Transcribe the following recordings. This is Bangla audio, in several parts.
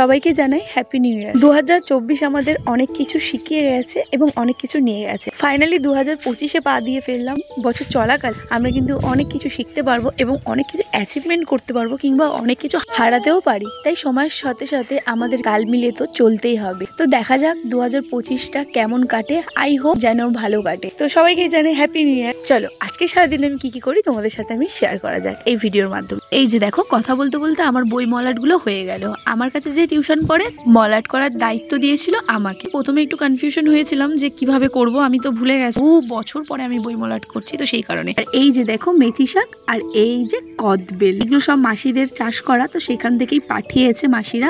সবাইকে জানাই হ্যাপি নিউ ইয়ার। 2024 আমাদের অনেক কিছু শিখিয়ে গেছে এবং অনেক কিছু নিয়ে গেছে। ফাইনালি 2025-এ পা দিয়ে ফেললাম। বছর চলাকাল আমরা কিন্তু অনেক কিছু শিখতে পারবো এবং অনেক কিছু অ্যাচিভমেন্ট করতে পারবো, কিংবা অনেক কিছু হারাতেও পারি। তাই সময়ের সাথে সাথে আমাদের তাল মিলিয়ে তো চলতেই হবে। তো দেখা যাক 2025টা কেমন কাটে। আই হোপ যেন ভালো কাটে। তো সবাইকে জানাই হ্যাপি নিউ ইয়ার। চলো আজকে সারাদিন আমি কি করি তোমাদের সাথে আমি শেয়ার করা যাক এই ভিডিওর মাধ্যমে। এই যে দেখো, কথা বলতে বলতে আমার বই মলাটগুলো হয়ে গেল। আমার কাছে যে টিউশন পড়ে মলাট করার দায়িত্ব দিয়েছিল আমাকে। প্রথমে একটু কনফিউশন হয়েছিলাম যে কিভাবে করব, আমি তো ভুলে গেছি। বছর পরে আমি বই মলাট করছি, তো সেই কারণে। আর এই যে দেখো মেথি শাক আর এই যে কদবেল, এগুলো সব মাসিদের চাষ করা, তো সেখান থেকেই পাঠিয়েছে মাসিরা।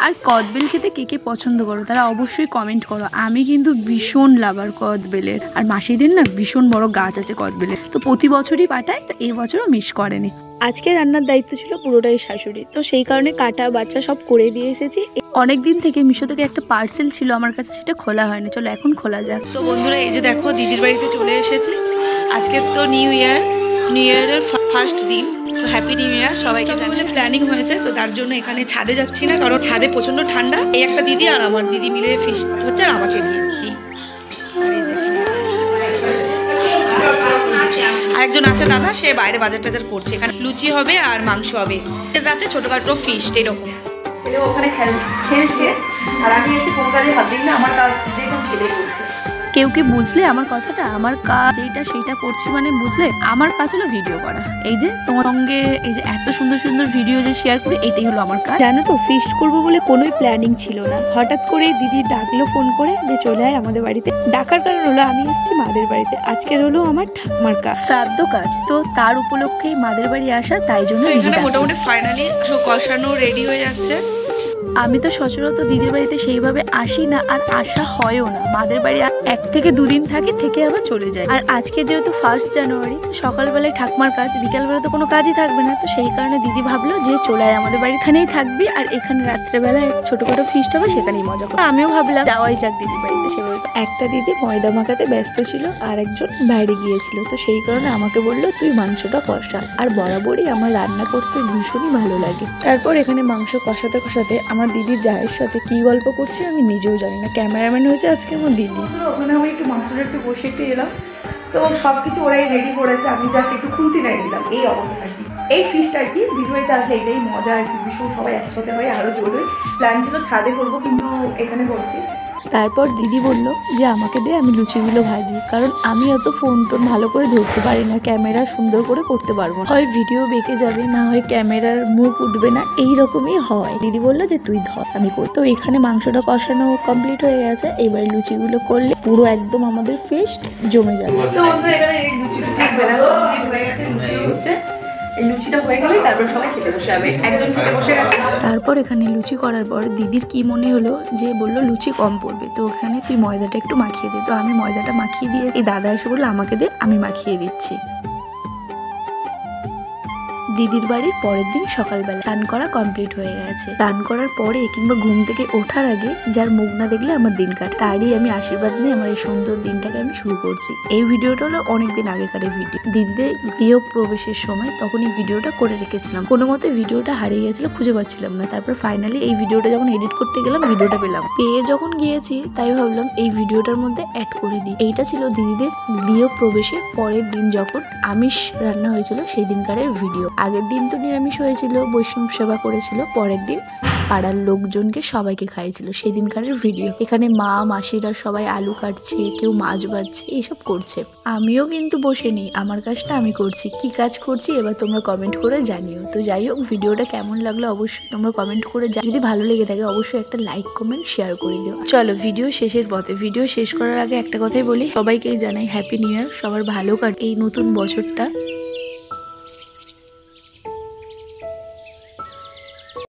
আর কদবেল খেতে কে কে পছন্দ করো তারা অবশ্যই কমেন্ট করো। আমি কিন্তু ভীষণ লাভার কদবেলের, আর মাসিদের না ভীষণ বড় গাছ আছে কদবেলের, তো প্রতি বছরই পাঠায়, তো এই বছরও মিস করেনি। আজকে রান্নার দায়িত্ব ছিল পুরোটাই শাশুড়ি, তো সেই কারণে কাটা বাচ্চা সব করে দিয়ে এসেছি। অনেকদিন থেকে মিশো থেকে একটা পার্সেল ছিল আমার কাছে, সেটা খোলা হয়নি, চলো এখন খোলা যাক। তো বন্ধুরা এই যে দেখো দিদির বাড়িতে চলে এসেছি। আজকে তো নিউ ইয়ারের ফার্স্ট দিন, তো হ্যাপি নিউ ইয়ার সবাইকে। বলে প্ল্যানিং হয়েছে, তো তার জন্য এখানে ছাদে যাচ্ছি না, কারণ ছাদে প্রচন্ড ঠান্ডা। এই একটা দিদি আর আমার দিদি মিলে ফিস্ট হচ্ছে, আর আমাকে নিয়ে। আরেকজন আছে দাদা, সে বাইরে বাজার টাজার করছে। এখানে লুচি হবে আর মাংস হবে, রাতে ছোটখাটো ফিস্ট এরকম। ওখানে খেলছে আর আমি এসে কোনো কাজে হাত দিই না, আমার কাজ যেরকম ছেলে করছে। কেউ কি বুঝলে আমার কথাটা? আমার কাজ এইটা সেইটা করছি মানে বুঝলে? আমার কাজ হলো ভিডিও করা। এই যে তোমার সঙ্গে এই যে এত সুন্দর সুন্দর ভিডিও যে শেয়ার করি, এটাই হলো আমার কাজ। জানো তো, ফিস্ট করবো বলে কোনোই প্ল্যানিং ছিল না। হঠাৎ করে দিদি ডাকলো ফোন করে যে চলে আয় আমাদের বাড়িতে। ডাকার কারণ হলো আমি এসেছি মাদের বাড়িতে। আজকের হলো আমার ঠাকুমার কাজ, শ্রাদ্ধ কাজ, তো তার উপলক্ষেই মাদের বাড়ি আসা, তাই জন্য মোটামুটি ফাইনালি কষানো রেডি হয়ে যাচ্ছে। আমি তো সচরাচর দিদির বাড়িতে সেইভাবে আসি না, আর আসা হয়ও না। মাদের বাড়ি 1 থেকে 2 দিন থেকে আবার চলে যায়। আর আজকে যেহেতু 1 জানুয়ারি, সকালবেলায় ঠাকুমার কাজ, বিকালবেলা তো কোনো কাজই থাকবে না, তো সেই কারণে দিদি ভাবলো যে চলে আয় আমাদের বাড়ি, এখানেই থাকবি, আর এখানে রাত্রেবেলায় ছোটখাটো ফিস্ট হবে, সেখানেই মজা করবো। আমিও ভাবলাম যাওয়াই যাক দিদির বাড়িতে। সেভাবে একটা দিদি ময়দা মাখাতে ব্যস্ত ছিল, আর একজন বাইরে গিয়েছিল, তো সেই কারণে আমাকে বললো তুই মাংসটা কষা। আর বরাবরই আমার রান্না করতে ভীষণই ভালো লাগে। তারপর এখানে মাংস কষাতে কষাতে আমার দিদির জায়ের সাথে কি গল্প করছি আমি নিজেও জানি না। ক্যামেরাম্যান হয়েছে আজকে আমার দিদি। ওখানে আমি একটু মাংসটা একটু বসে একটু এলাম, তো সব কিছু ওরাই রেডি করেছে, আমি জাস্ট একটু খুলতে নাই দিলাম। এই অবস্থা আর কি। এই ফিশটা আর কি দিদি বাড়িতে আসলে এটাই মজা আর কি, ভীষণ সবাই একসাথে হয়ে আরও জোরে। প্ল্যান ছিল ছাদে করবো, কিন্তু এখানে করছি। তারপর দিদি বলল যে আমাকে দে, আমি লুচিগুলো ভাজি, কারণ আমি অত ফোন টোন ভালো করে ধরতে পারি না, ক্যামেরা সুন্দর করে করতে পারবো না, হয় ভিডিও বেঁকে যাবে, না হয় ক্যামেরার মুখ উঠবে না, এইরকমই হয়। দিদি বললো যে তুই ধর, আমি করি। তো এখানে মাংসটা কষানো কমপ্লিট হয়ে গেছে, এবার লুচিগুলো করলে পুরো একদম আমাদের ফিস্ট জমে যাবে। তো এখানে লুচি হয়ে গেছে, লুচি হচ্ছে। এই লুচিটা হয়ে গেলে তারপর সবাই খেতে বসে যাবে। একজন খেতে বসে গেছে। তারপর এখানে লুচি করার পর দিদির কি মনে হলো যে বললো লুচি কম পড়বে, তো ওখানে তুই ময়দাটা একটু মাখিয়ে দে। তো আমি ময়দাটা মাখিয়ে দিয়ে এই দাদা এসে বললো আমাকে দে, আমি মাখিয়ে দিচ্ছি। দিদির বাড়ির পরের দিন সকালবেলা স্নান করা কমপ্লিট হয়ে গেছে। স্নান করার পরে কিংবা ঘুম থেকে ওঠার আগে যার মুখ না দেখলে আমার দিন কাটে, তারই আমি আশীর্বাদ নিয়ে আমার এই সুন্দর দিনটাকে আমি শুরু করছি। এই ভিডিওটা হলো অনেকদিন আগেকার ভিডিও, দিদিদের গৃহ প্রবেশের সময়, তখনই ভিডিওটা করে রেখেছিলাম। কোনো মতে ভিডিওটা হারিয়ে গেছিল, খুঁজে পাচ্ছিলাম না। তারপর ফাইনালি এই ভিডিওটা যখন এডিট করতে গেলাম, ভিডিওটা পেলাম। পেয়ে যখন গিয়েছি তাই ভাবলাম এই ভিডিওটার মধ্যে অ্যাড করে দিই। এইটা ছিল দিদিদের গৃহ প্রবেশের পরের দিন যখন আমিষ রান্না হয়েছিল সেই দিনকারের ভিডিও। আগের দিন তো নিরামিষ হয়েছিল, বৈষ্ণব সেবা করেছিল, পরের দিন পাড়ার লোকজনকে সবাইকে খাইয়েছিল, সেই দিনকারের ভিডিও। এখানে মা মাসিরা সবাই আলু কাটছে, কেউ মাছ ভাজছে, এইসব করছে। আমিও কিন্তু বসে নেই, আমার কাজটা আমি করছি। কি কাজ করছি এবার তোমরা কমেন্ট করে জানিও। তো যাই হোক, ভিডিওটা কেমন লাগলো অবশ্যই তোমরা কমেন্ট করে যদি ভালো লেগে থাকে অবশ্যই একটা লাইক কমেন্ট শেয়ার করে দিও। চলো ভিডিও শেষের পথে। ভিডিও শেষ করার আগে একটা কথাই বলি, সবাইকেই জানাই হ্যাপি নিউ ইয়ার, সবার ভালো কাট এই নতুন বছরটা।